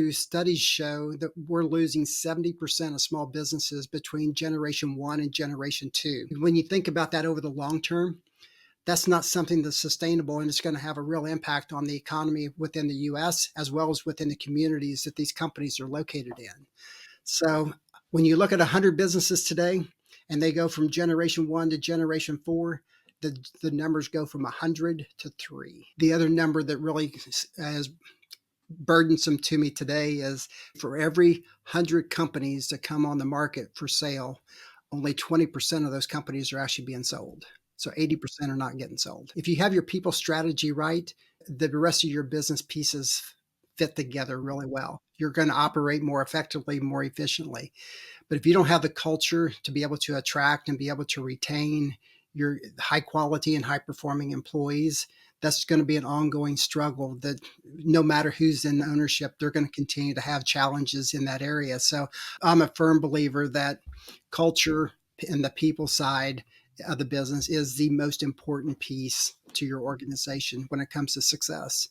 Studies show that we're losing 70% of small businesses between generation one and generation two. When you think about that over the long term, that's not something that's sustainable, and it's going to have a real impact on the economy within the US as well as within the communities that these companies are located in. So when you look at 100 businesses today and they go from generation one to generation four, the numbers go from 100 to three. The other number that really is burdensome to me today is for every 100 companies that come on the market for sale, only 20% of those companies are actually being sold. So 80% are not getting sold. If you have your people strategy right, the rest of your business pieces fit together really well. You're going to operate more effectively, more efficiently. But if you don't have the culture to be able to attract and be able to retain your high quality and high performing employees, that's going to be an ongoing struggle that no matter who's in ownership, they're going to continue to have challenges in that area. So I'm a firm believer that culture and the people side of the business is the most important piece to your organization when it comes to success.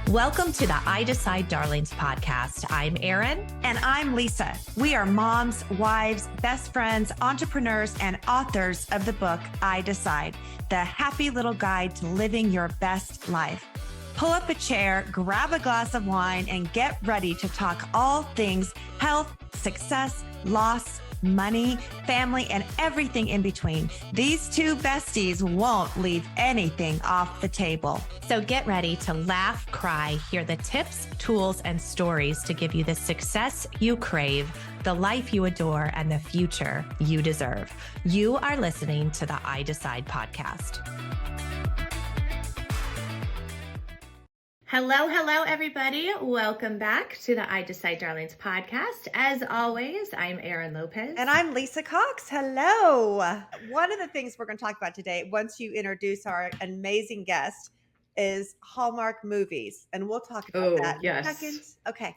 Welcome to the I Decide Darlings podcast. I'm Erin. And I'm Lisa. We are moms, wives, best friends, entrepreneurs, and authors of the book, I Decide, the happy little guide to living your best life. Pull up a chair, grab a glass of wine, and get ready to talk all things health, success, loss, money, family, and everything in between. These two besties won't leave anything off the table. So get ready to laugh, cry, hear the tips, tools, and stories to give you the success you crave, the life you adore, and the future you deserve. You are listening to the I Decide podcast. Hello, everybody. Welcome back to the I Decide Darlings podcast. As always, I'm Erin Lopez. And I'm Lisa Cox. Hello. One of the things we're going to talk about today, once you introduce our amazing guest, is Hallmark movies. And we'll talk about that in a second. Okay.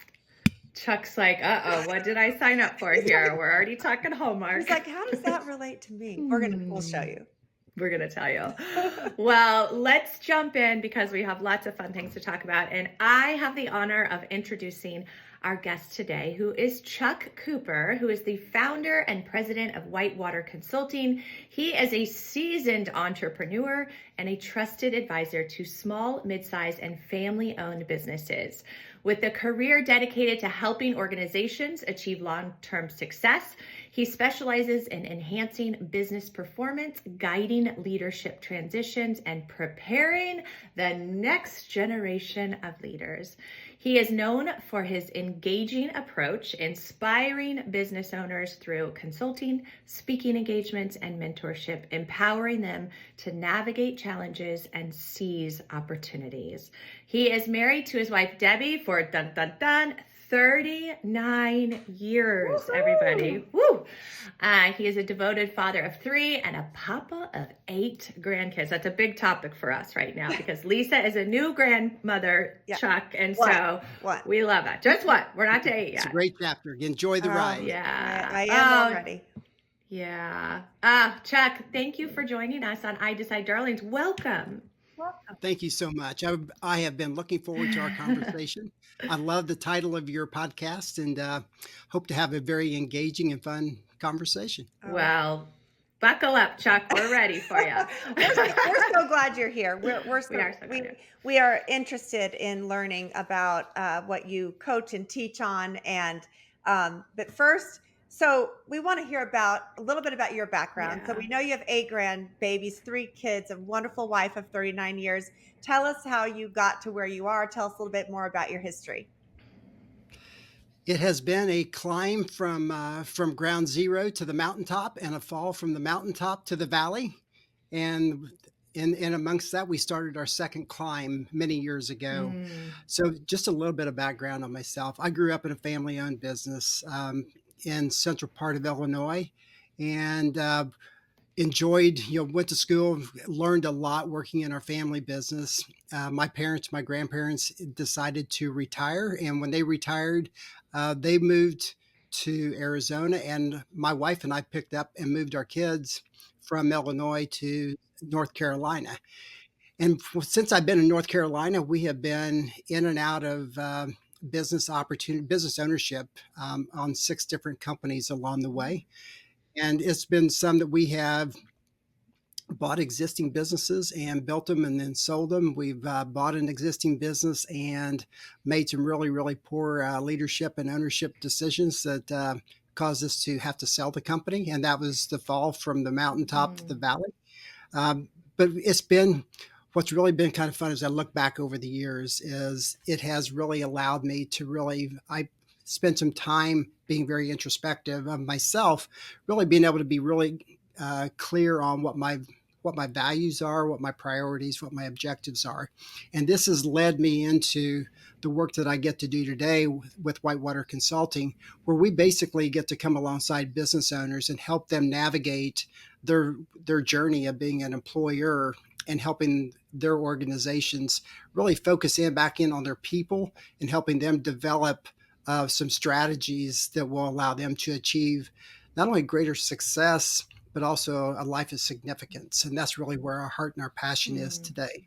Chuck's like, what did I sign up for here? We're already talking Hallmark. He's like, how does that relate to me? We'll show you. We're going to tell you. Well, let's jump in because we have lots of fun things to talk about. And I have the honor of introducing our guest today, who is Chuck Cooper, who is the founder and president of Whitewater Consulting. He is a seasoned entrepreneur and a trusted advisor to small, mid-sized, and family-owned businesses. With a career dedicated to helping organizations achieve long-term success, he specializes in enhancing business performance, guiding leadership transitions, and preparing the next generation of leaders. He is known for his engaging approach, inspiring business owners through consulting, speaking engagements, and mentorship, empowering them to navigate challenges and seize opportunities. He is married to his wife, Debbie, for 39 years, woo-hoo! Everybody. Woo! He is a devoted father of 3 and a papa of 8 grandkids. That's a big topic for us right now because Lisa is a new grandmother, yeah. Chuck, and so we love it. Just what? We're not to 8 yet. It's a great chapter. Enjoy the ride. Yeah, I am already. Yeah. Chuck, thank you for joining us on I Decide Darlings. Welcome. Thank you so much. I have been looking forward to our conversation. I love the title of your podcast and hope to have a very engaging and fun conversation. Well, buckle up, Chuck. We're ready for you. We're so glad you're here. We are interested in learning about what you coach and teach on. And but first, so we want to hear a little bit about your background. Yeah. So we know you have 8 grandbabies, 3 kids, a wonderful wife of 39 years. Tell us how you got to where you are. Tell us a little bit more about your history. It has been a climb from ground zero to the mountaintop and a fall from the mountaintop to the valley. And in amongst that, we started our second climb many years ago. So just a little bit of background on myself. I grew up in a family-owned business in central part of Illinois and enjoyed, went to school, learned a lot working in our family business. My grandparents decided to retire. And when they retired, they moved to Arizona, and my wife and I picked up and moved our kids from Illinois to North Carolina. And since I've been in North Carolina, we have been in and out of business opportunity, business ownership on 6 different companies along the way. And it's been some that we have bought existing businesses and built them and then sold them. We've bought an existing business and made some really, really poor leadership and ownership decisions that caused us to have to sell the company. And that was the fall from the mountaintop to the Mm. valley. Um, but it's been what's really been kind of fun as I look back over the years is it has really allowed me to really I spent some time being very introspective of myself, really being able to be really clear on what my values are, what my priorities, what my objectives are. And this has led me into the work that I get to do today with Whitewater Consulting, where we basically get to come alongside business owners and help them navigate their journey of being an employer and helping their organizations really focus back in on their people and helping them develop some strategies that will allow them to achieve not only greater success but also a life of significance. And that's really where our heart and our passion is Mm. today.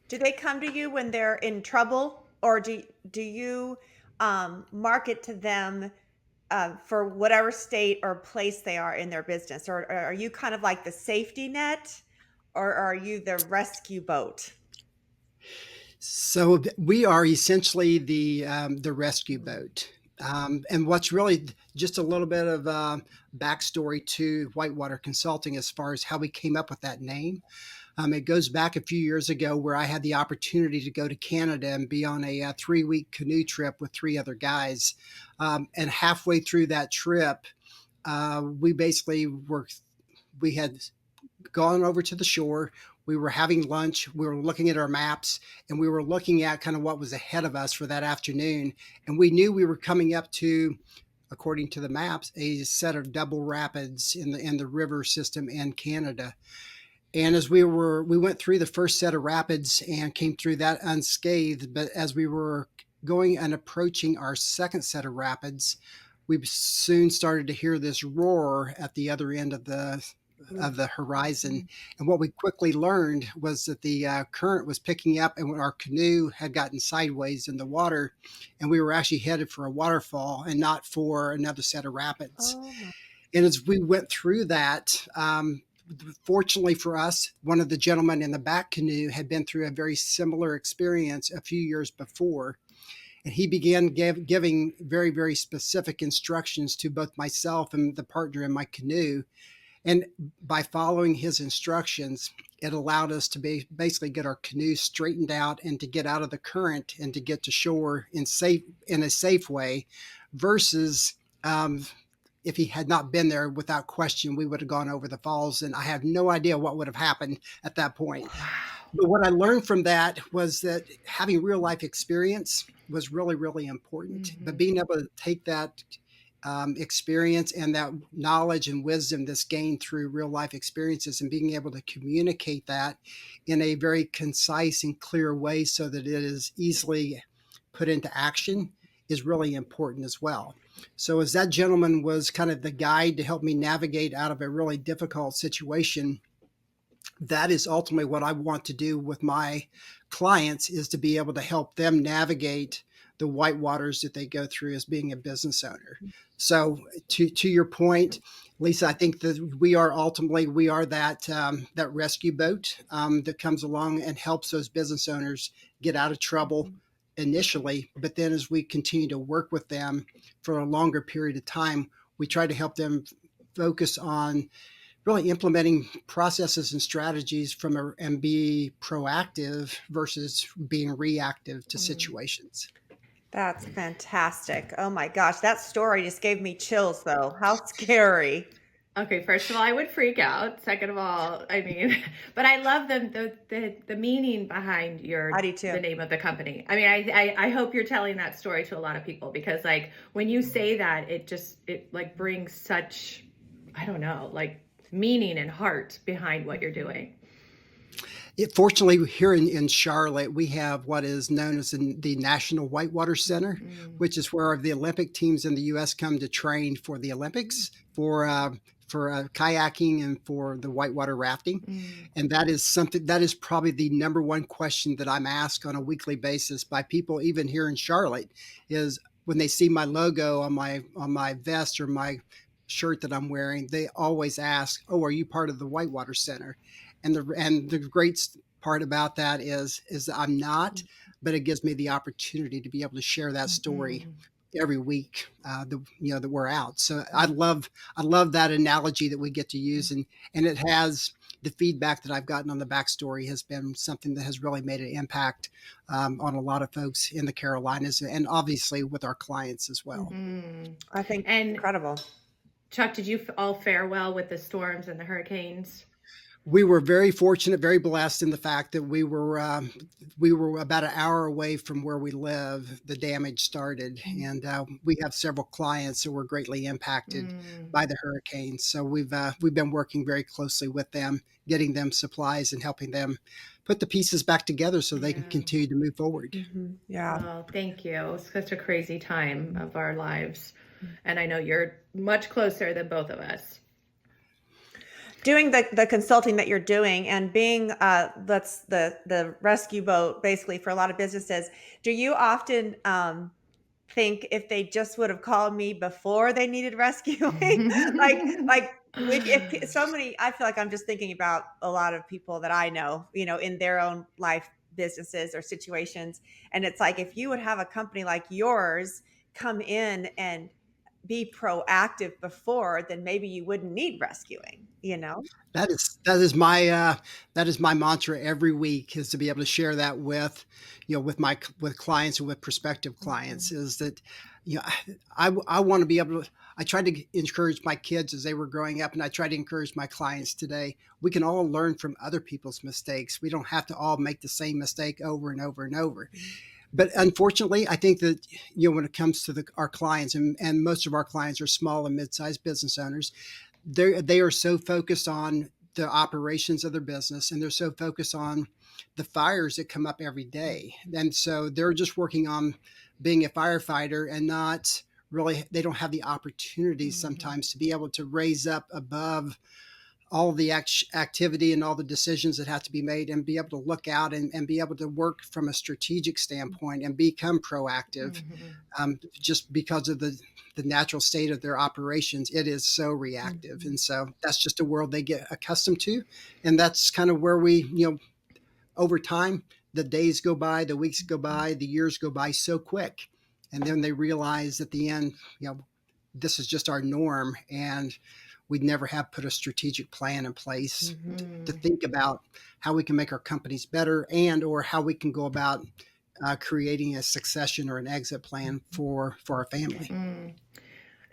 Do they come to you when they're in trouble, or do you market to them for whatever state or place they are in their business, or are you kind of like the safety net, or are you the rescue boat? So we are essentially the rescue Mm. boat. And what's really just a little bit of backstory to Whitewater Consulting as far as how we came up with that name. It goes back a few years ago where I had the opportunity to go to Canada and be on a 3-week canoe trip with 3 other guys. And halfway through that trip, we basically we had gone over to the shore. We were having lunch. We were looking at our maps and we were looking at kind of what was ahead of us for that afternoon. And we knew we were coming up to, according to the maps, a set of double rapids in the river system in Canada. And as we went through the first set of rapids and came through that unscathed. But as we were going and approaching our second set of rapids, we soon started to hear this roar at the other end of the horizon. And what we quickly learned was that the current was picking up, and our canoe had gotten sideways in the water, and we were actually headed for a waterfall and not for another set of rapids. Oh my. And as we went through that, fortunately for us, one of the gentlemen in the back canoe had been through a very similar experience a few years before. And he began giving very, very specific instructions to both myself and the partner in my canoe. And by following his instructions, it allowed us to basically get our canoe straightened out and to get out of the current and to get to shore in a safe way versus if he had not been there, without question, we would have gone over the falls. And I have no idea what would have happened at that point. Wow. But what I learned from that was that having real life experience was really, really important. But Mhm. being able to take that experience and that knowledge and wisdom that's gained through real life experiences and being able to communicate that in a very concise and clear way so that it is easily put into action is really important as well. So, as that gentleman was kind of the guide to help me navigate out of a really difficult situation, that is ultimately what I want to do with my clients is to be able to help them navigate the white waters that they go through as being a business owner. So to your point, Lisa, I think that we are that rescue boat that comes along and helps those business owners get out of trouble Mhm. initially, but then as we continue to work with them for a longer period of time, we try to help them focus on really implementing processes and strategies and be proactive versus being reactive to Mm. situations. That's fantastic. Oh my gosh, that story just gave me chills though. How scary. Okay, first of all, I would freak out. Second of all, I mean, but I love the meaning behind I your do too. the name of the company. I mean, I hope you're telling that story to a lot of people because like when you say that, it like brings such, I don't know, like meaning and heart behind what you're doing. Fortunately, here in Charlotte, we have what is known as the National Whitewater Center, Mm. which is where the Olympic teams in the U.S. come to train for the Olympics for kayaking and for the whitewater rafting. Mm. And that is something that is probably the number one question that I'm asked on a weekly basis by people, even here in Charlotte, is when they see my logo on my vest or my shirt that I'm wearing, they always ask, "Oh, are you part of the Whitewater Center?" And the great part about that is that I'm not, but it gives me the opportunity to be able to share that story Mhm. every week, that we're out. So I love that analogy that we get to use, and it has the feedback that I've gotten on the backstory has been something that has really made an impact on a lot of folks in the Carolinas, and obviously with our clients as well. Mhm. I think And incredible. Chuck, did you all fare well with the storms and the hurricanes? We were very fortunate, very blessed in the fact that we were about an hour away from where we live. The damage started, and we have several clients that were greatly impacted Mm. by the hurricane. So we've been working very closely with them, getting them supplies and helping them put the pieces back together so they can Yeah. continue to move forward. Yeah. Well, thank you. It's such a crazy time of our lives. And I know you're much closer than both of us. Doing the consulting that you're doing and being that's the rescue boat basically for a lot of businesses, do you often think if they just would have called me before they needed rescuing? like if so many, I feel like I'm just thinking about a lot of people that I know, in their own life businesses or situations. And it's like if you would have a company like yours come in and be proactive before, then maybe you wouldn't need rescuing. That is my mantra every week, is to be able to share that with clients and with prospective clients, is that you know I want to be able to. I tried to encourage my kids as they were growing up, and I try to encourage my clients today. We can all learn from other people's mistakes. We don't have to all make the same mistake over and over and over. But unfortunately, I think that when it comes to our clients, and most of our clients are small and mid-sized business owners, they are so focused on the operations of their business, and they're so focused on the fires that come up every day, and so they're just working on being a firefighter, and not really, they don't have the opportunity Mhm. sometimes to be able to raise up above all the activity and all the decisions that have to be made, and be able to look out and be able to work from a strategic standpoint and become proactive, Mhm. just because of the natural state of their operations. It is so reactive, Mhm. and so that's just a world they get accustomed to, and that's kind of where we, over time, the days go by, the weeks go by, the years go by so quick, and then they realize at the end, this is just our norm, and we'd never have put a strategic plan in place to Mm. think about how we can make our companies better, and or how we can go about creating a succession or an exit plan for our family. Mm.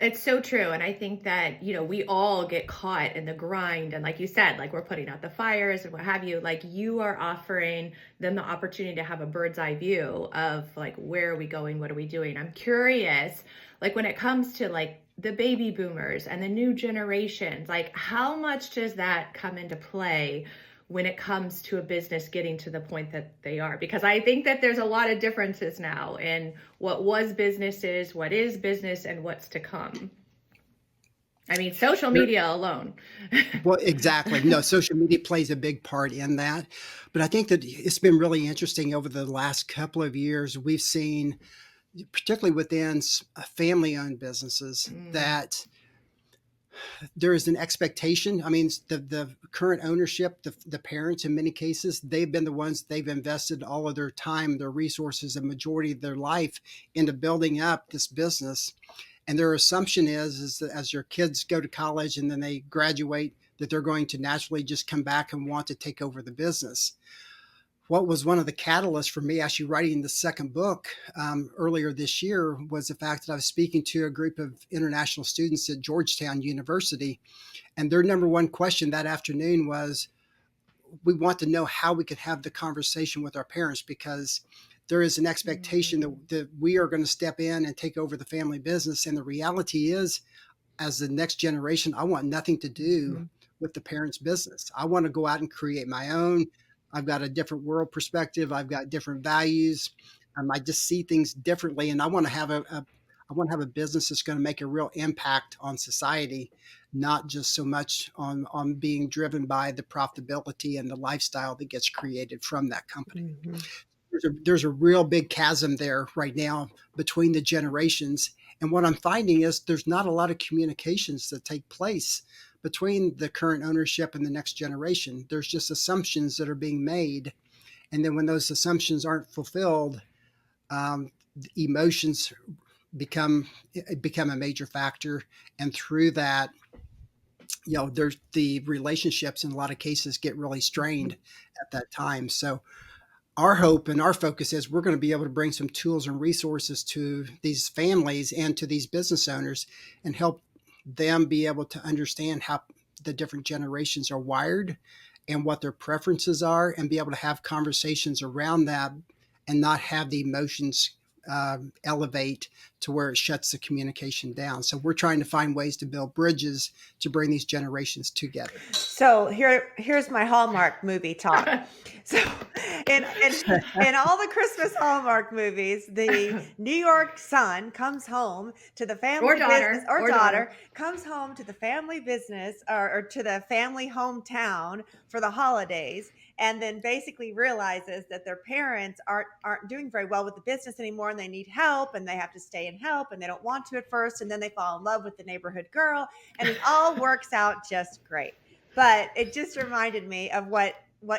It's so true. And I think that, we all get caught in the grind. And like you said, like we're putting out the fires and what have you, like you are offering them the opportunity to have a bird's eye view of like, where are we going? What are we doing? I'm curious, like when it comes to like the baby boomers and the new generations, like how much does that come into play when it comes to a business getting to the point that they are? Because I think that there's a lot of differences now in what was businesses, what is business, and what's to come. I mean, social media alone. Well, exactly. No, social media plays a big part in that. But I think that it's been really interesting over the last couple of years. We've seen, particularly within family owned businesses, Mm, that there is an expectation. I mean, the current ownership, the parents, in many cases, they've been the ones, they've invested all of their time, their resources, the majority of their life into building up this business. And their assumption is that as your kids go to college and then they graduate, that they're going to naturally just come back and want to take over the business. What was one of the catalysts for me actually writing the second book earlier this year was the fact that I was speaking to a group of international students at Georgetown University, and their number one question that afternoon was, we want to know how we could have the conversation with our parents, because there is an expectation mm, that we are going to step in and take over the family business. And the reality is, as the next generation, I want nothing to do Mhm. with the parents' business. I want to go out and create my own. I've got a different world perspective. I've got different values. I just see things differently, and I want to have I want to have a business that's going to make a real impact on society, not just so much on being driven by the profitability and the lifestyle that gets created from that company. Mm-hmm. There's a real big chasm there right now between the generations. And what I'm finding is there's not a lot of communications that take place between the current ownership and the next generation. There's just assumptions that are being made. And then when those assumptions aren't fulfilled, emotions become a major factor. And through that, there's the relationships in a lot of cases get really strained at that time. So our hope and our focus is we're going to be able to bring some tools and resources to these families and to these business owners and help them be able to understand how the different generations are wired and what their preferences are, and be able to have conversations around that and not have the emotions elevate to where it shuts the communication down. So we're trying to find ways to build bridges to bring these generations together. So here's my Hallmark movie talk. So in all the Christmas Hallmark movies, the New York son comes home to the family Or daughter. business, or daughter comes home to the family business or to the family hometown for the holidays, and then basically realizes that their parents aren't doing very well with the business anymore, and they need help, and they have to stay and help, and they don't want to at first, and then they fall in love with the neighborhood girl, and it all works out just great. But it just reminded me of what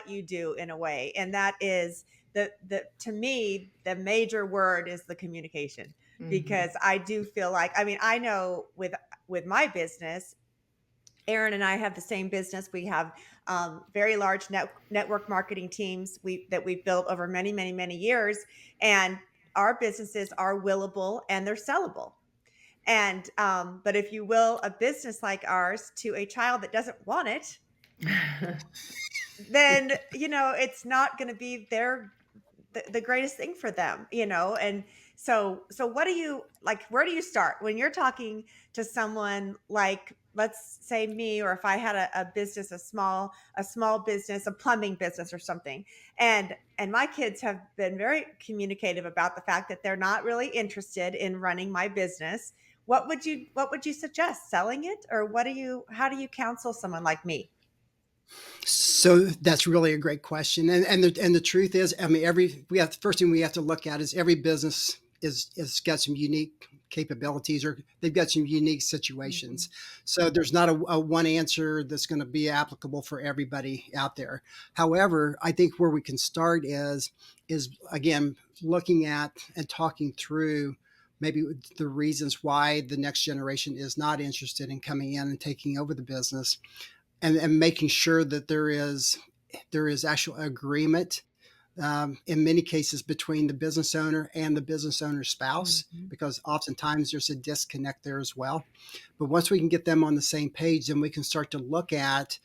you do in a way, and that is the to me the major word is the communication. Because I do feel like, I mean, I know with my business, Aaron and I have the same business. We have very large network marketing teams that we've built over many, many, many years. And our businesses are willable and they're sellable. And but if you will a business like ours to a child that doesn't want it, then it's not going to be the greatest thing for them, and so what do you like, where do you start when you're talking to someone like, let's say me, or if I had a business, a small business, a plumbing business or something, and my kids have been very communicative about the fact that they're not really interested in running my business. What would you suggest? Selling it? Or how do you counsel someone like me? So that's really a great question, and the truth is, I mean, first thing we have to look at is every business is got some unique capabilities, or they've got some unique situations. So there's not a one answer that's going to be applicable for everybody out there. However, I think where we can start is again looking at and talking through maybe the reasons why the next generation is not interested in coming in and taking over the business, and making sure that there is actual agreement, in many cases between the business owner and the business owner's spouse, because oftentimes there's a disconnect there as well. But once we can get them on the same page, then we can start to look at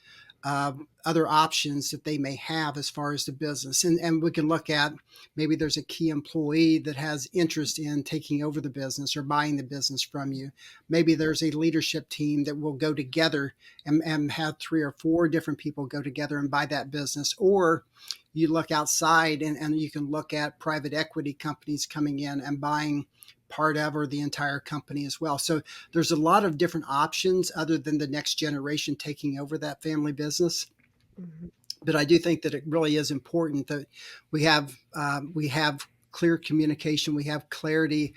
other options that they may have as far as the business. And we can look at, maybe there's a key employee that has interest in taking over the business or buying the business from you. Maybe there's a leadership team that will go together and have 3 or 4 different people go together and buy that business. Or you look outside and you can look at private equity companies coming in and buying part of or the entire company as well. So there's a lot of different options other than the next generation taking over that family business. But I do think that it really is important that we have clear communication, we have clarity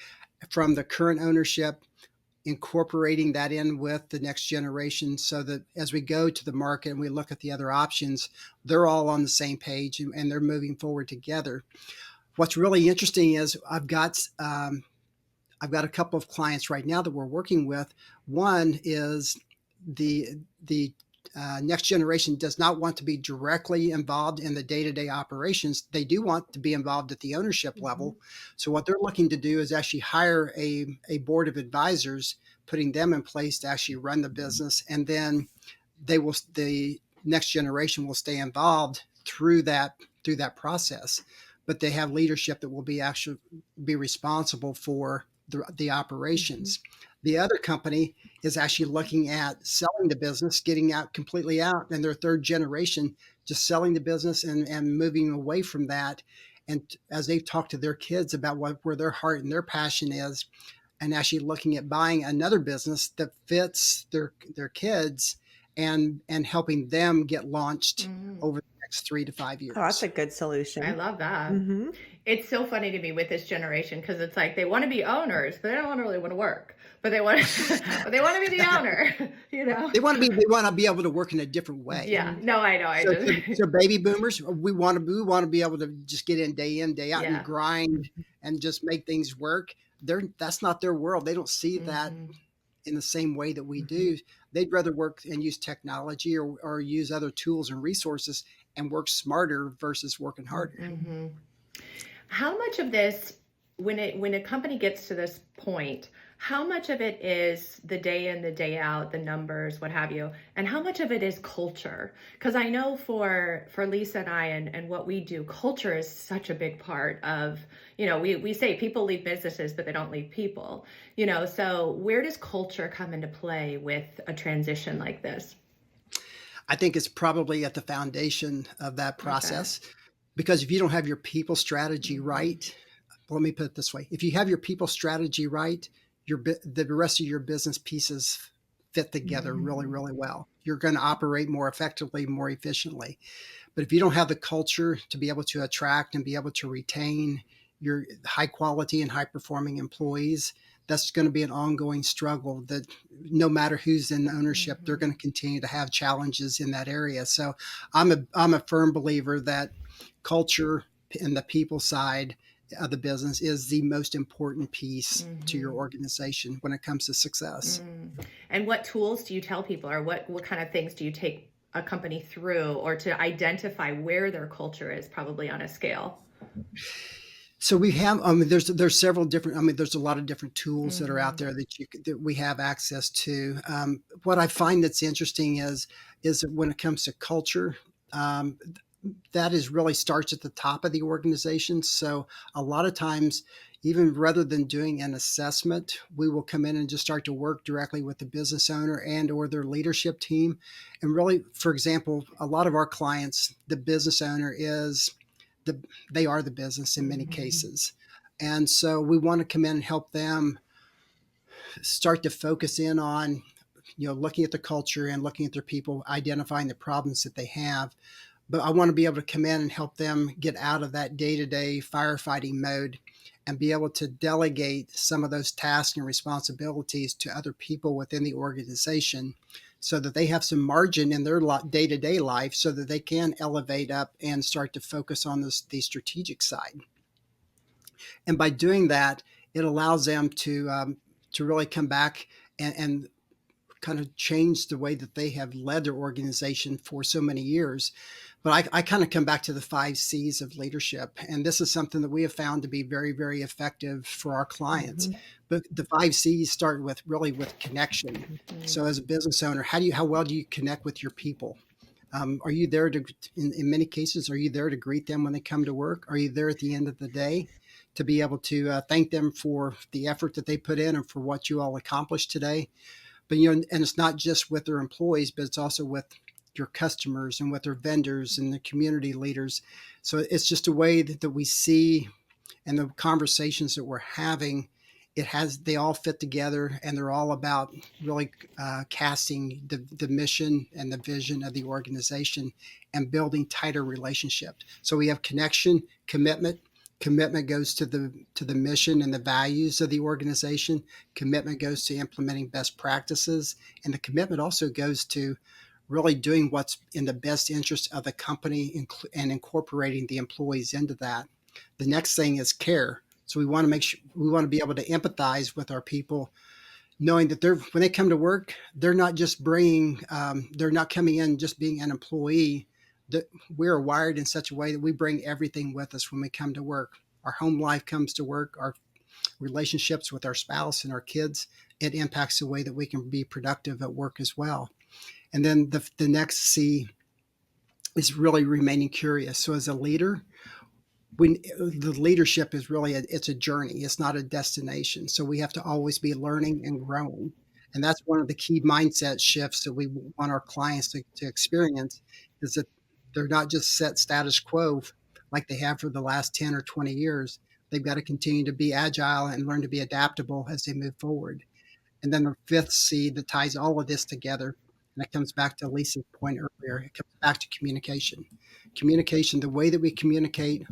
from the current ownership, incorporating that in with the next generation, so that as we go to the market and we look at the other options, they're all on the same page and they're moving forward together. What's really interesting is I've got a couple of clients right now that we're working with. One is the next generation does not want to be directly involved in the day-to-day operations. They do want to be involved at the ownership level. So what they're looking to do is actually hire a board of advisors, putting them in place to actually run the business, and then the next generation will stay involved through that process. But they have leadership that will be responsible for the operations. The other company is actually looking at selling the business, getting completely out, and their third generation just selling the business and moving away from that. And as they've talked to their kids about where their heart and their passion is, and actually looking at buying another business that fits their kids and helping them get launched Mm, over the next 3 to 5 Oh, that's a years. good I solution. love that. Hmm. It's so funny to me with this generation because it's like they want to be owners, but they don't really want to work. But they want but they want to be the owner, you know? They want to be able to work in a different way. Yeah. No, I know. I So, so, just so baby boomers, we want to be able to just get in, day out, and yeah. grind and just make things work. That's not their world. They don't see that Hmm. in the same way that we Hmm. do. They'd rather work and use technology or use other tools and resources and work smarter versus working harder. Hmm. How much of this, when a company gets to this point, how much of it is the day in, the day out, the numbers, what have you, and how much of it is culture? Because I know for Lisa and I and what we do, culture is such a big part of, we say people leave businesses, but they don't leave people, so where does culture come into play with a transition like this? I think it's probably at the foundation of that Okay. process, because if you don't have your people strategy Hmm. right, let me put it this way: if you have your people strategy right, the rest of your business pieces fit together really, Hmm. really well. You're going to operate more effectively, more efficiently. But if you don't have the culture to be able to attract and be able to retain your high quality and high performing employees, that's going to be an ongoing struggle that no matter who's in ownership, they're Hmm. going to continue to have challenges in that area. So I'm a firm believer that culture and the people side of the business is the most important piece to your Hmm. organization when it comes to success. Mm. And what tools do you tell people, or what kind of things do you take a company through, or to identify where their culture is, probably on a scale? So we have, I mean, there's several different, I mean, there's a lot of different tools that are out Hmm. there that we have access to. What I find that's interesting is that when it comes to culture, um, that is really starts at the top of the organization. So a lot of times, even rather than doing an assessment, we will come in and just start to work directly with the business owner and or their leadership team. And really, for example, a lot of our clients, the business owner is the they are the business in many Hmm. cases. And so we want to come in and help them start to focus in on, looking at the culture and looking at their people, identifying the problems that they have. But I want to be able to come in and help them get out of that day-to-day firefighting mode and be able to delegate some of those tasks and responsibilities to other people within the organization so that they have some margin in their day-to-day life so that they can elevate up and start to focus on the strategic side. And by doing that, it allows them to really come back and kind of change the way that they have led their organization for so many years. But I kind of come back to the 5 C's of leadership. And this is something that we have found to be very, very effective for our clients. Hmm. But the 5 C's start with really with connection. So as a business owner, how well do you connect with your people? Are you there in many cases, are you there to greet them when they come to work? Are you there at the end of the day to be able to thank them for the effort that they put in and for what you all accomplished today? But and it's not just with their employees, but it's also with your customers and with their vendors and the community leaders. So it's just a way that we see, and the conversations that we're having, they all fit together, and they're all about really casting the mission and the vision of the organization and building tighter relationships. So we have connection, commitment goes to the mission and the values of the organization. Commitment goes to implementing best practices, and the commitment also goes to really doing what's in the best interest of the company and incorporating the employees into that. The next thing is care. So we want to be able to empathize with our people, knowing that when they come to work, they're not coming in just being an employee. That we're wired in such a way that we bring everything with us when we come to work. Our home life comes to work. Our relationships with our spouse and our kids. It impacts the way that we can be productive at work as well. And then the next C is really remaining curious. So as a leader, the leadership is really it's a journey. It's not a destination. So we have to always be learning and growing. And that's one of the key mindset shifts that we want our clients to experience, is that they're not just set status quo like they have for the last 10 or 20 years. They've got to continue to be agile and learn to be adaptable as they move forward. And then the fifth C that ties all of this together, and it comes back to Lisa's point earlier, it comes back to communication. Communication, the way that we communicate,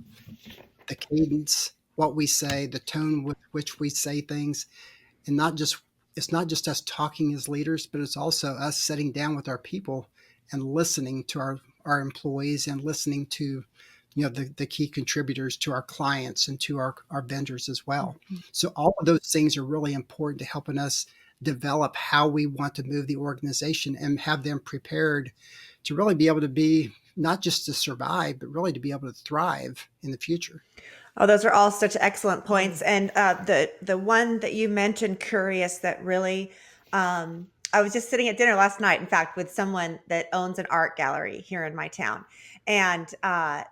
the cadence, what we say, the tone with which we say things, and not just it's not just us talking as leaders, but it's also us sitting down with our people and listening to our employees and listening to the key contributors, to our clients and to our vendors as well. So all of those things are really important to helping us develop how we want to move the organization and have them prepared to really be able to be not just to survive, but really to be able to thrive in the future. Oh, those are all such excellent points. And the one that you mentioned, curious, that really, I was just sitting at dinner last night, in fact, with someone that owns an art gallery here in my town. And, I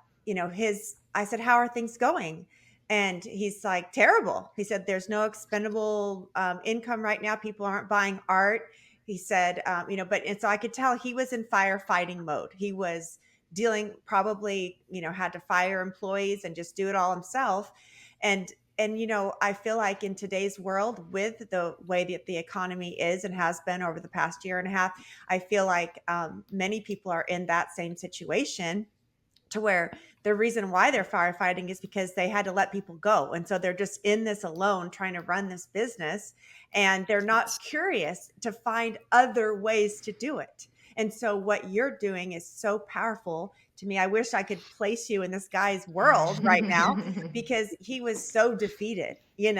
said, how are things going? And he's like, terrible. He said, there's no expendable income right now. People aren't buying art. He said, and so I could tell he was in firefighting mode. He was dealing, probably, had to fire employees and just do it all himself. And I feel like in today's world, with the way that the economy is and has been over the past year and a half, I feel like many people are in that same situation, to where the reason why they're firefighting is because they had to let people go. And so they're just in this alone trying to run this business, and they're not curious to find other ways to do it. And so what you're doing is so powerful to me. I wish I could place you in this guy's world right now, because he was so defeated, and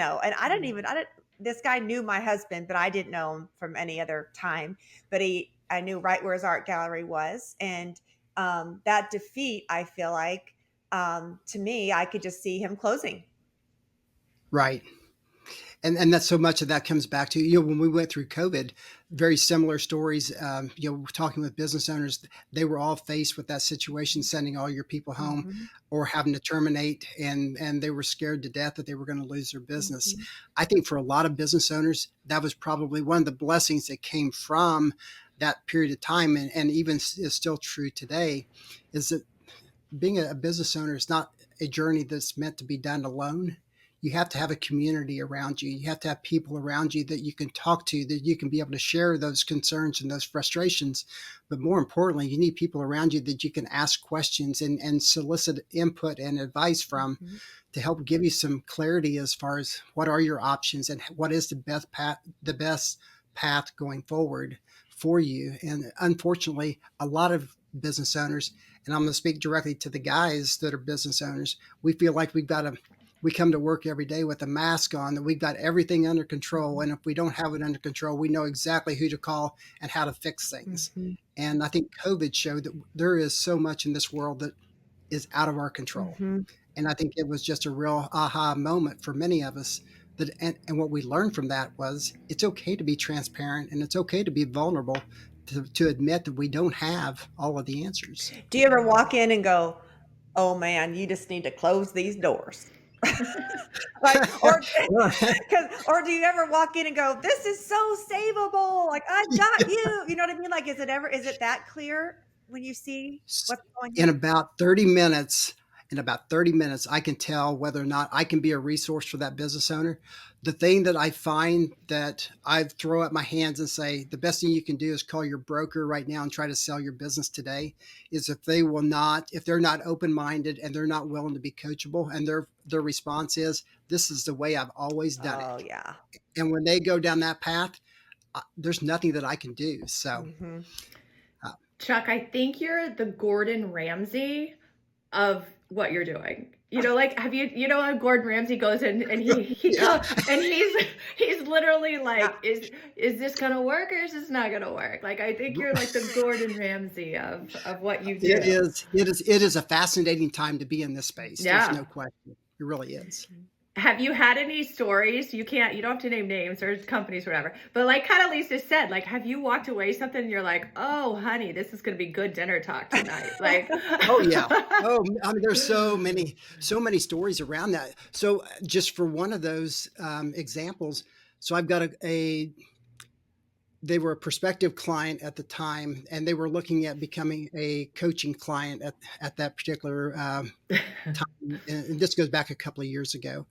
this guy knew my husband, but I didn't know him from any other time. But I knew right where his art gallery was. And that defeat, I feel like, to me, I could just see him closing. Right. And that's so much of that comes back to, when we went through COVID, very similar stories, talking with business owners, they were all faced with that situation, sending all your people home or having to terminate. And they were scared to death that they were going to lose their business. I think for a lot of business owners, that was probably one of the blessings that came from that period of time. And even is still true today, is that being a business owner is not a journey that's meant to be done alone. You have to have a community around you. You have to have people around you that you can talk to, that you can be able to share those concerns and those frustrations. But more importantly, you need people around you that you can ask questions and solicit input and advice from, to help give you some clarity as far as what are your options and what is the best path going forward for you. And unfortunately, a lot of business owners, and I'm going to speak directly to the guys that are business owners, we feel like we come to work every day with a mask on, that we've got everything under control. And if we don't have it under control, we know exactly who to call and how to fix things. And I think COVID showed that there is so much in this world that is out of our control. And I think it was just a real aha moment for many of us. And what we learned from that was it's okay to be transparent, and it's okay to be vulnerable, to admit that we don't have all of the answers. Do you ever walk in and go, oh man, you just need to close these doors? or do you ever walk in and go, this is so savable, like I've got you, you know what I mean? Like, is it that clear when you see what's going on? In about 30 minutes, I can tell whether or not I can be a resource for that business owner. The thing that I find that I throw up my hands and say, the best thing you can do is call your broker right now and try to sell your business today, is if they're not open-minded and they're not willing to be coachable, and their response is, this is the way I've always done it. Oh yeah. And when they go down that path, there's nothing that I can do. So Chuck, I think you're the Gordon Ramsay of what you're doing. Like, have how Gordon Ramsay goes in and and he's literally like, is this gonna work or is this not gonna work? Like, I think you're like the Gordon Ramsay of what you do. It is a fascinating time to be in this space. Yeah. There's no question. It really is. Have you had any stories? You don't have to name names or companies, or whatever, but like kind of Lisa said, like, have you walked away something and you're like, oh honey, this is going to be good dinner talk tonight? Like, oh yeah. Oh, I mean, there's so many stories around that. So just for one of those examples, so I've got they were a prospective client at the time, and they were looking at becoming a coaching client at that particular time. And this goes back a couple of years ago.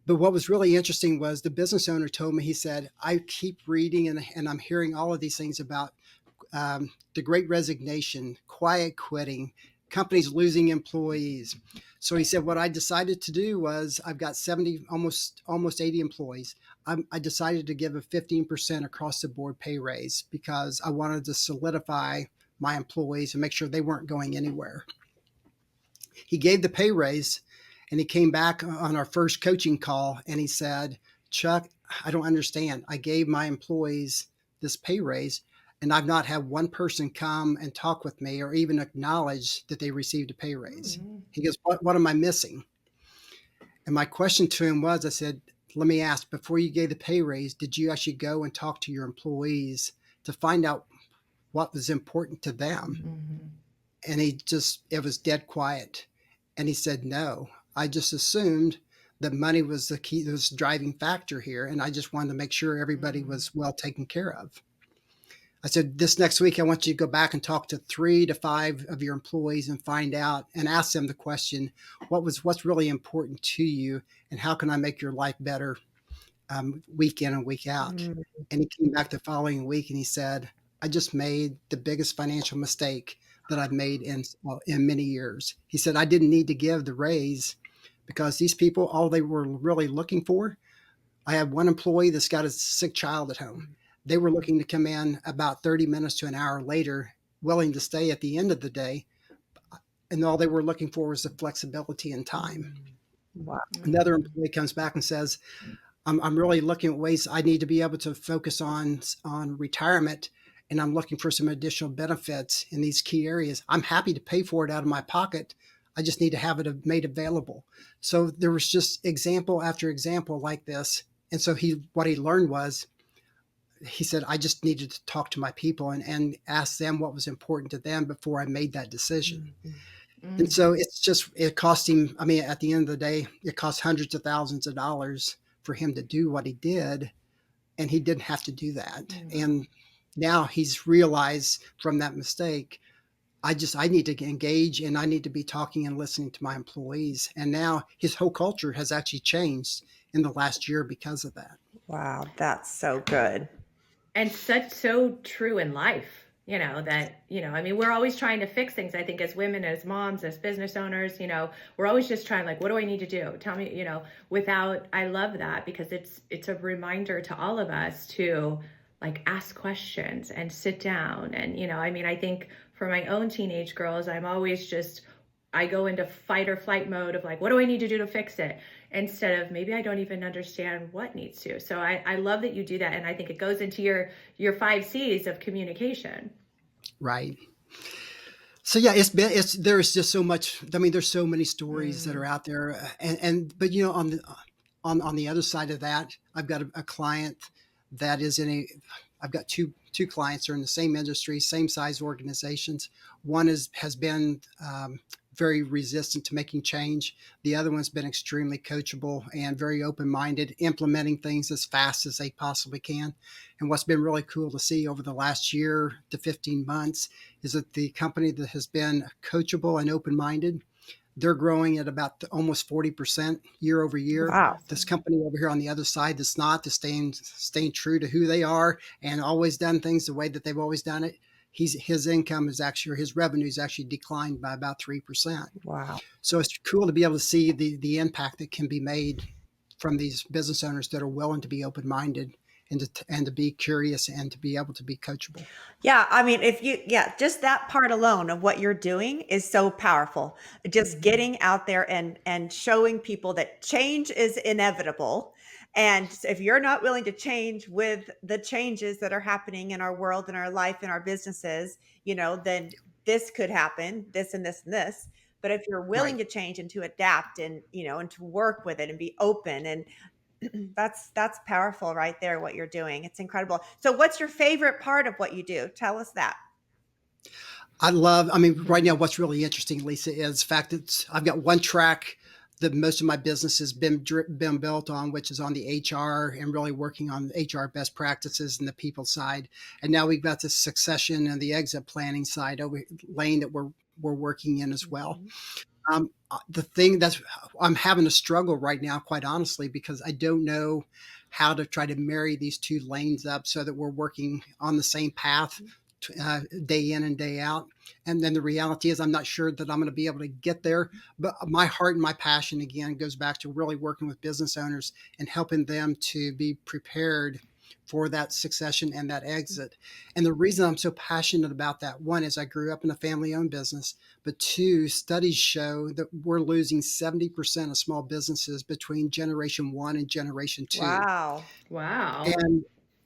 But what was really interesting was the business owner told me, he said, I keep reading and I'm hearing all of these things about the great resignation, quiet quitting, companies losing employees. So he said, what I decided to do was I've got 70, almost 80 employees. I decided to give a 15% across the board pay raise because I wanted to solidify my employees and make sure they weren't going anywhere. He gave the pay raise, and he came back on our first coaching call and he said, Chuck, I don't understand. I gave my employees this pay raise, and I've not had one person come and talk with me or even acknowledge that they received a pay raise. Mm-hmm. He goes, what am I missing? And my question to him was, I said, let me ask, before you gave the pay raise, did you actually go and talk to your employees to find out what was important to them? Mm-hmm. And it was dead quiet. And he said, no, I just assumed that money was the key, was the driving factor here. And I just wanted to make sure everybody was well taken care of. I said, this next week, I want you to go back and talk to 3 to 5 of your employees and find out and ask them the question, what's really important to you and how can I make your life better week in and week out? Mm-hmm. And he came back the following week and he said, I just made the biggest financial mistake that I've made in many years. He said, I didn't need to give the raise because these people, all they were really looking for, I have one employee that's got a sick child at home. They were looking to come in about 30 minutes to an hour later, willing to stay at the end of the day. And all they were looking for was the flexibility and time. Wow. Another employee comes back and says, I'm really looking at ways I need to be able to focus on retirement. And I'm looking for some additional benefits in these key areas. I'm happy to pay for it out of my pocket. I just need to have it made available. So there was just example after example like this. And so what he learned was, he said, I just needed to talk to my people and ask them what was important to them before I made that decision. Mm-hmm. And so it cost him, I mean, at the end of the day, it cost hundreds of thousands of dollars for him to do what he did. And he didn't have to do that. Mm-hmm. And now he's realized from that mistake, I need to engage and I need to be talking and listening to my employees. And now his whole culture has actually changed in the last year because of that. Wow, that's so good. And so true in life, that, I mean, we're always trying to fix things. I think as women, as moms, as business owners, we're always just trying, like, what do I need to do? Tell me, I love that because it's a reminder to all of us to like ask questions and sit down. And, I mean, I think for my own teenage girls, I go into fight or flight mode of like, what do I need to do to fix it? Instead of maybe I don't even understand what needs to. So I love that you do that. And I think it goes into your 5 C's of communication. Right. So yeah, there's just so much. I mean, there's so many stories that are out there. But on the other side of that, I've got a client that is I've got two clients who are in the same industry, same size organizations. One has been very resistant to making change. The other one's been extremely coachable and very open-minded, implementing things as fast as they possibly can. And what's been really cool to see over the last year to 15 months is that the company that has been coachable and open-minded, they're growing at about almost 40% year over year. Wow. This company over here on the other side that's not, staying true to who they are and always done things the way that they've always done it. His income is actually, or his revenue is actually declined by about 3%. Wow. So it's cool to be able to see the impact that can be made from these business owners that are willing to be open-minded and to be curious and to be able to be coachable. Yeah. I mean, just that part alone of what you're doing is so powerful. Just getting out there and showing people that change is inevitable. And if you're not willing to change with the changes that are happening in our world, in our life, in our businesses, then this could happen, this and this and this. But if you're willing to change and to adapt and, and to work with it and be open, and that's powerful right there, what you're doing. It's incredible. So what's your favorite part of what you do? Tell us that. Right now, what's really interesting, Lisa, is the fact that I've got one track that most of my business has been built on, which is on the HR and really working on HR best practices and the people side. And now we've got the succession and the exit planning side over lane that we're working in as well. Mhm. The thing that's I'm having a struggle right now, quite honestly, because I don't know how to try to marry these two lanes up so that we're working on the same path day in and day out. And then the reality is, I'm not sure that I'm going to be able to get there. But my heart and my passion, again, goes back to really working with business owners and helping them to be prepared for that succession and that exit. And the reason I'm so passionate about that, one, is I grew up in a family owned business, but two, studies show that we're losing 70% of small businesses between generation one and generation two. Wow. Wow.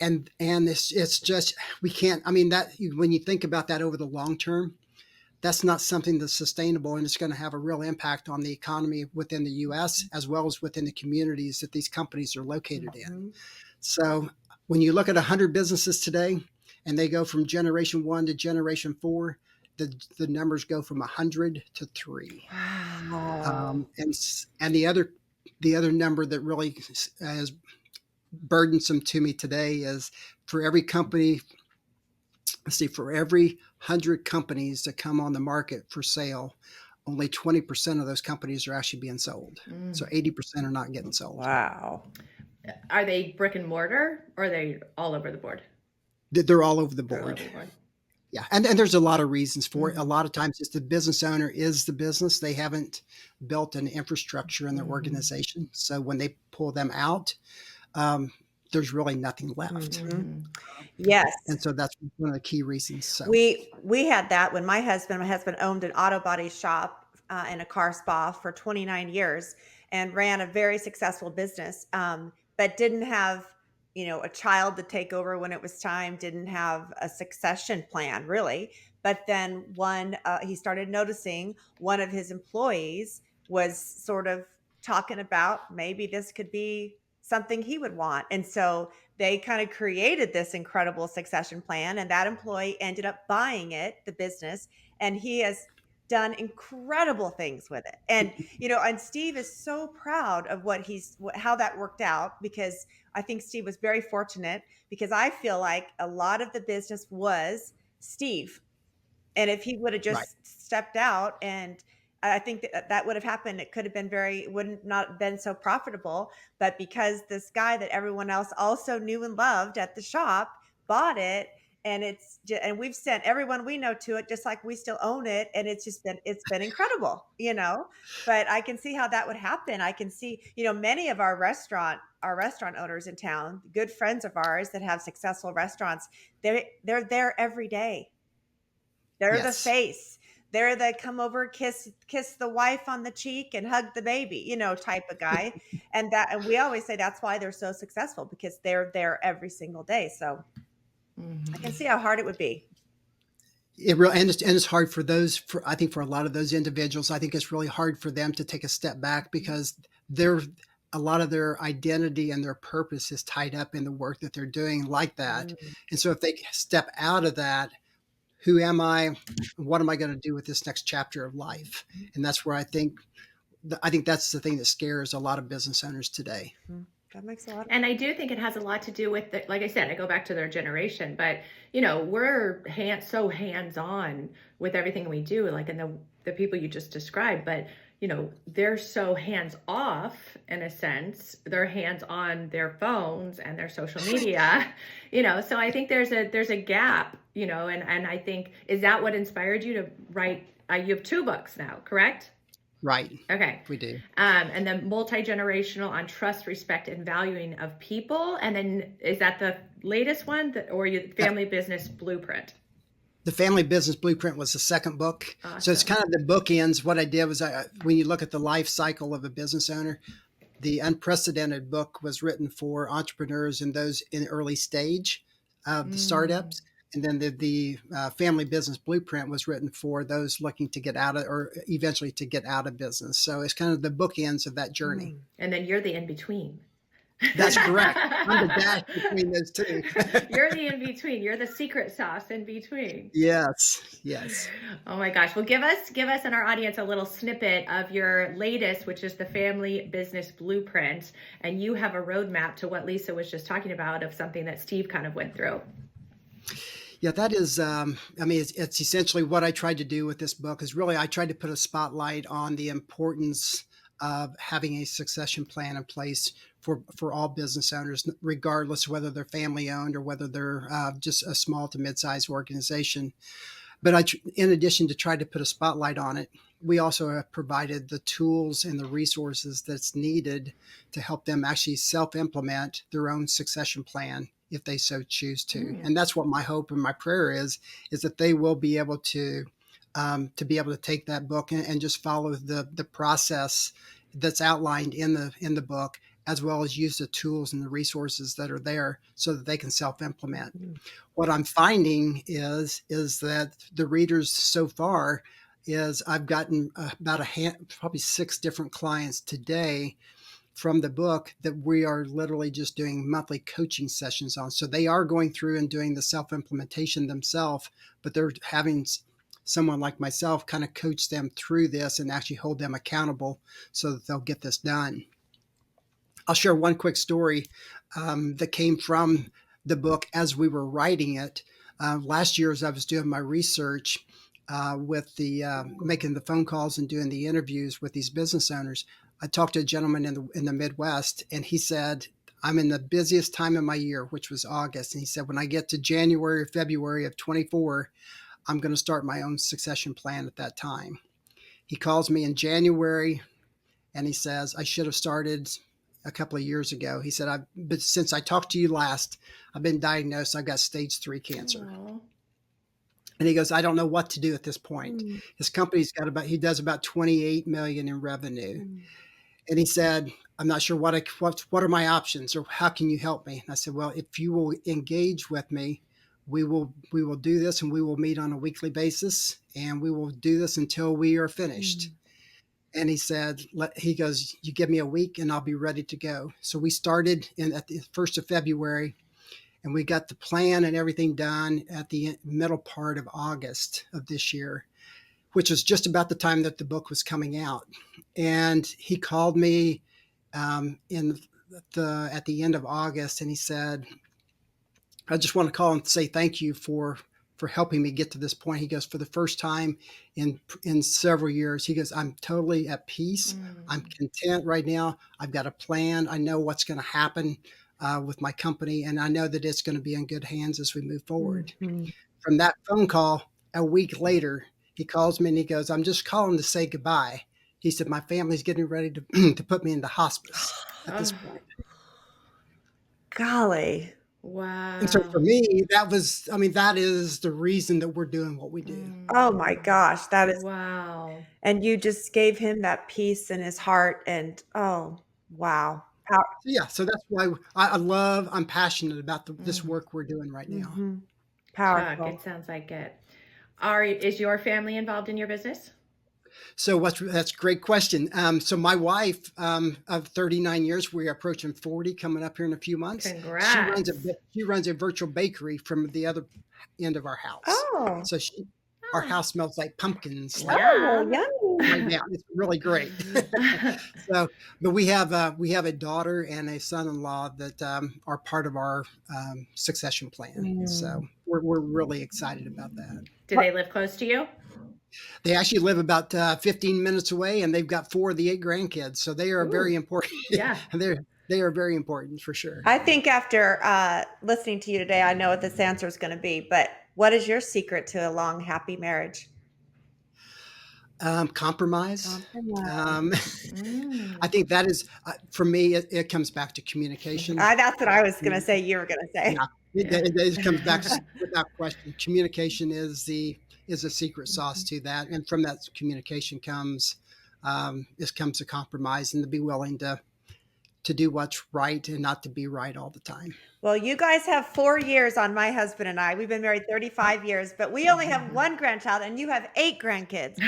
And it's just, we can't, I mean, that when you think about that over the long term, that's not something that's sustainable, and it's going to have a real impact on the economy within the US as well as within the communities that these companies are located in. Mhm. So when you look at 100 businesses today and they go from generation one to generation four, the numbers go from 100 to three. Wow. And the other number that really is burdensome to me today is, for every company, let's see, for every 100 companies that come on the market for sale, only 20% of those companies are actually being sold. So Mm. 80% are not getting sold. Wow. Are they brick and mortar or are they all over the board? They're all over the They're all board. over the board. Yeah. And there's a lot of reasons for it. A Mhm. lot of times it's the business owner is the business. They haven't built an infrastructure in their Mhm. organization. So when they pull them out, um, there's really nothing left. Mhm. Mhm. Yes. And so that's one of the key reasons. So, We had that when my husband owned an auto body shop, and a car spa for 29 years and ran a very successful business, but didn't have, a child to take over when it was time, didn't have a succession plan really. But then he started noticing one of his employees was sort of talking about maybe this could be something he would want. And so they kind of created this incredible succession plan, and that employee ended up buying it, the business, and he has done incredible things with it. And and Steve is so proud of how that worked out, because I think Steve was very fortunate, because I feel like a lot of the business was Steve. And if he would have right. just stepped out, and I think that would have happened, it could have been wouldn't not have been so profitable. But because this guy that everyone else also knew and loved at the shop bought it, and and we've sent everyone we know to it, just like we still own it, and it's been incredible. But I can see how that would happen. I can see, many of our restaurant owners in town, good friends of ours that have successful restaurants, they're there every day. They're the Yes. face. They're the come over, kiss the wife on the cheek and hug the baby, type of guy. And we always say that's why they're so successful, because they're there every single day. So I can Mhm. see how hard it would be. And it's hard for I think for a lot of those individuals, I think it's really hard for them to take a step back because they're, a lot of their identity and their purpose is tied up in the work that they're doing like that. Mm. And so if they step out of that, who am I? What am I going to do with this next chapter of life? And that's where I think that's the thing that scares a lot of business owners today. Mhm. That makes a lot of And I do think it has a lot to do with like I said, I go back to their generation, but we're so hands-on with everything we do, like in the people you just described, but they're so hands off in a sense. They're hands on their phones and their social media, so I think there's a gap, and I think, is that what inspired you to write? You have two books now, correct? Right. Okay. We do. And then multi-generational on trust, respect, and valuing of people. And then is that the latest one, or your That, family business blueprint? the Family Business Blueprint was the second book. So it's Awesome. kind of the bookends. What I did was, when you look at the life cycle of a business owner, the Unprecedented book was written for entrepreneurs and those in early stage of the Mm. startups. And then the Family Business Blueprint was written for those looking to get out of, or eventually to get out of business. So it's kind of the bookends of that journey. Mm. And then you're the in between. That's correct. I'm the dash between those two. You're the in between. You're the secret sauce in between. Yes, yes. Oh my gosh. Well, give us and our audience a little snippet of your latest, which is the Family Business Blueprint. And you have a roadmap to what Lisa was just talking about of something that Steve kind of went through. Yeah, that is, it's essentially what I tried to do with this book is really I tried to put a spotlight on the importance of having a succession plan in place for all business owners, regardless of whether they're family owned or whether they're just a small to mid-sized organization. But in addition to try to put a spotlight on it, we also have provided the tools and the resources that's needed to help them actually self-implement their own succession plan if they so choose to. And that's what my hope and my prayer is that they will be able to be able to take that book and just follow the process that's outlined in the book, as well as use the tools and the resources that are there so that they can self-implement. What I'm finding is that the readers so far is I've gotten about probably 6 different clients today from the book that we are literally just doing monthly coaching sessions on. So they are going through and doing the self-implementation themselves, but they're having someone like myself kind of coach them through this and actually hold them accountable so that they'll get this done. I'll share one quick story that came from the book as we were writing it. Last year, as I was doing my research with making the phone calls and doing the interviews with these business owners, I talked to a gentleman in the Midwest, and he said, I'm in the busiest time of my year, which was August. And he said, when I get to January or February of 24, I'm going to start my own succession plan at that time. He calls me in January and he says, I should have started a couple of years ago. He said, but since I talked to you last, I've been diagnosed. I've got stage 3 cancer. Aww. And he goes, I don't know what to do at this point. His company's he does about 28 million in revenue. And he said, I'm not sure what are my options or how can you help me? And I said, well, if you will engage with me, we will do this and we will meet on a weekly basis and we will do this until we are finished. And he said, he goes, you give me a week and I'll be ready to go. So we started at the 1st of February and we got the plan and everything done at the middle part of August of this year, which was just about the time that the book was coming out. And he called me at the end of August and he said, I just want to call and say thank you for helping me get to this point. He goes, for the first time in several years, he goes, I'm totally at peace. I'm content right now. I've got a plan. I know what's going to happen with my company. And I know that it's going to be in good hands as we move forward. From that phone call, a week later, he calls me and he goes, I'm just calling to say goodbye. He said, my family's getting ready to put me into hospice at this point. Golly. Wow. And so for me, that is the reason that we're doing what we do. Oh my gosh. That is wow. And you just gave him that peace in his heart. And oh, wow. So that's why I'm passionate about this work we're doing right now. Powerful. Chuck, it sounds like it. Is your family involved in your business? So that's a great question. So my wife of 39 years, we're approaching 40 coming up here in a few months. Congrats. She runs a virtual bakery from the other end of our house. Oh. So our house smells like pumpkins. Oh, yummy. Right now. It's really great. But we have a daughter and a son-in-law that are part of our succession plan. So we're really excited about that. Do they live close to you? They actually live about 15 minutes away, and they've got 4 of the 8 grandkids. So they are very important. Yeah. They are very important for sure. I think after listening to you today, I know what this answer is going to be. But what is your secret to a long, happy marriage? Compromise. I think that is, for me, it comes back to communication. That's what I was going to say. You were going to say. Yeah, it comes back to, without question. Communication is a secret sauce to that. And from that communication comes a compromise and to be willing to do what's right and not to be right all the time. Well, you guys have 4 years on my husband and I. We've been married 35 years, but we only have 1 grandchild and you have 8 grandkids.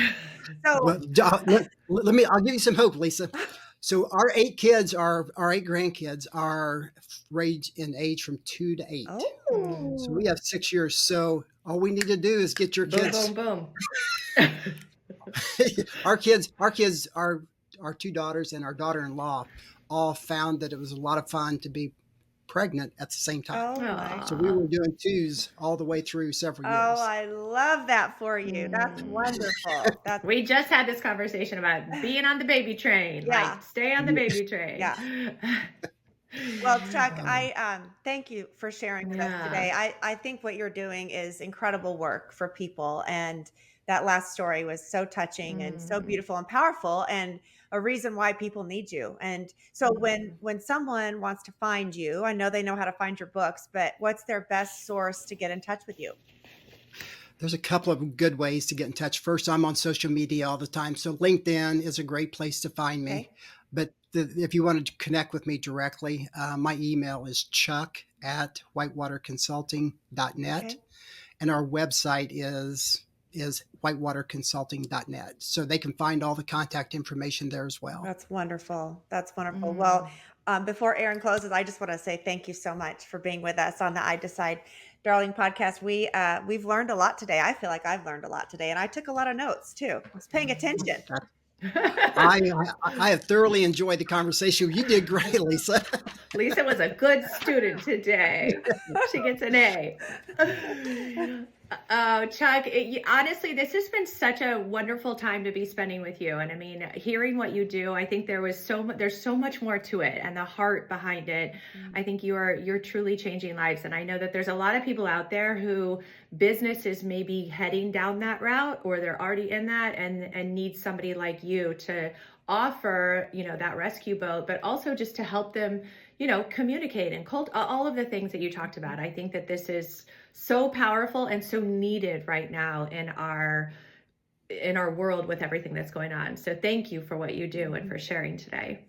So I'll give you some hope, Lisa. So our 8 grandkids are ranged in age from 2 to 8. So we Oh, have 6 years. So all we need to do is get your Boom, kids. boom, boom. Our 2 daughters and our daughter-in-law all found that it was a lot of fun to be pregnant at the same time. oh my. So we Aw. were doing 2s all the way through several Oh, years. I love that for you. That's wonderful. That's We just had this conversation about being on the baby train. Yeah. Like, stay on the baby train. Yeah. Well, Chuck, Um, I thank you for sharing with us Yeah. today. I think what you're doing is incredible work for people, and that last story was so touching and so beautiful and powerful, and a reason why people need you. And so when someone wants to find you, I know they know how to find your books, but what's their best source to get in touch with you? There's a couple of good ways to get in touch. First, I'm on social media all the time. So LinkedIn is a great place to find me. Okay. But if you wanted to connect with me directly, my email is chuck@whitewaterconsulting.net. Okay. And our website is whitewaterconsulting.net. So they can find all the contact information there as well. That's wonderful. That's wonderful. Well, before Aaron closes, I just want to say thank you so much for being with us on the I Decide Darling podcast. We've learned a lot today. I feel like I've learned a lot today, and I took a lot of notes too. I was paying attention. I have thoroughly enjoyed the conversation. You did great, Lisa. Lisa was a good student today. She gets an A. Oh, Chuck, honestly, this has been such a wonderful time to be spending with you. And I mean, hearing what you do, I think there's so much more to it, and the heart behind it. I think you're truly changing lives. And I know that there's a lot of people out there who business is maybe heading down that route, or they're already in that and need somebody like you to offer, that rescue boat, but also just to help them, communicate and all of the things that you talked about. I think that this is so powerful and so needed right now in our world with everything that's going on. So thank you for what you do and for sharing today.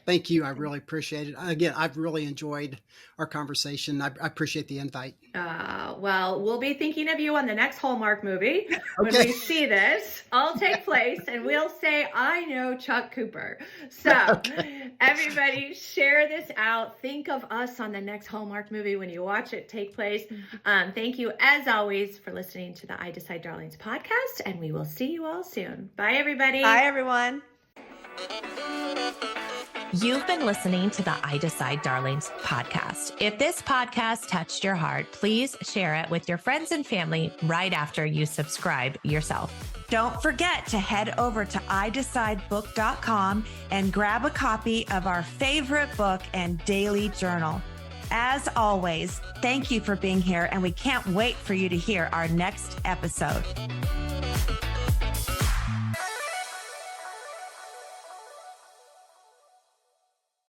Thank you. I really appreciate it. Again, I've really enjoyed our conversation. I appreciate the invite. Well, we'll be thinking of you on the next Hallmark movie when Okay. we see this all take place, and we'll say, I know Chuck Cooper. So everybody share this out. Think of us on the next Hallmark movie when you watch it take place. Thank you, as always, for listening to the I Decide Darlings podcast, and we will see you all soon. Bye, everybody. Bye, everyone. You've been listening to the I Decide Darlings podcast. If this podcast touched your heart, please share it with your friends and family right after you subscribe yourself. Don't forget to head over to iDecideBook.com and grab a copy of our favorite book and daily journal. As always, thank you for being here, and we can't wait for you to hear our next episode.